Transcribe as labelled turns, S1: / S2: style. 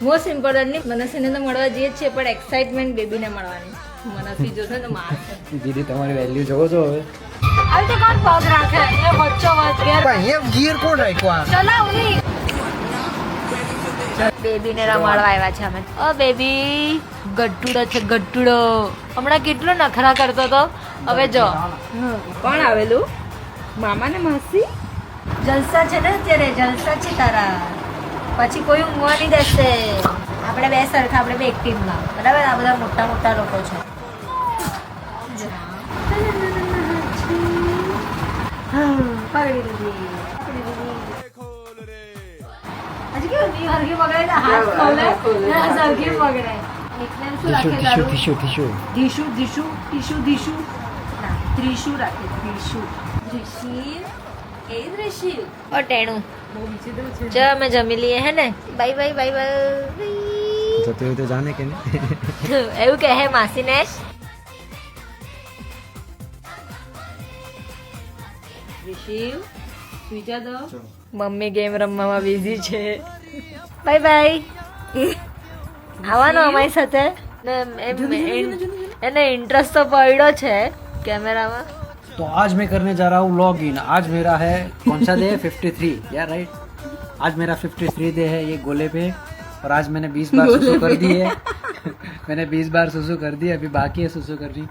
S1: Most importantly મનસીને તો મળવા જઈએ છીએ, પણ એક્સાઇટમેન્ટ બેબીને મળવાની. મનસી જોશે તો મારશે.
S2: દીદી તમારી વેલ્યુ જોવો છો હવે.
S1: આવી તો કોણ પગ રાખે? એ વચ્ચો વચ ગેર.
S2: અહીંયા ગિયર કોણ રાખ્યો આ?
S1: ચલાવ ની. બેબીને રમાડવા આવ્યા છે અમે. ઓ બેબી, ગટ્ટુડો છે ગટ્ટુડો. હમણાં કેટલો નખરા કરતો તો, હવે જો. કોણ આવેલું? મામા ને માસી? જલસા છે ને અત્યારે, જલસા છે તારા. પછી કોઈ ઊંઘવા નહીં દેશે. આપણે બે સરખા, આપણે બે એક ટીમમાં, બરાબર? આ બધા મોટા મોટા લોકો છે. પકડી લીધી. હજી કેવું ની હરખી પકડે ને હાથ ખોલે ને સરખી પકડે. એટલે શું રાખે તારું? ટીશુ ના, ત્રિશુ રાખે. ત્રિશીલ એ ત્રિશીલ. ઓ ટેણું ચલ અમે જમી લઈએ હે ને. Bye bye bye bye.
S2: જતો હોય તો જાને કે નહીં.
S1: એવું કહે માસીને. ત્રિશીલ સુઈ જા દો. મમ્મી ગેમ રમવામાં બિઝી છે. Bye bye. આવવાનો અમારી સાથે. એને ઇન્ટરેસ્ટ તો પડ્યો છે कैमरा में।
S2: तो आज मैं करने जा रहा हूँ लॉग इन। आज मेरा है कौन सा डे है? 53 यार राइट। आज मेरा 53 डे है ये गोले पे, और आज मैंने 20 बार सुसु कर दी है। मैंने 20 बार सुसु कर दी, अभी बाकी है सुसु करनी।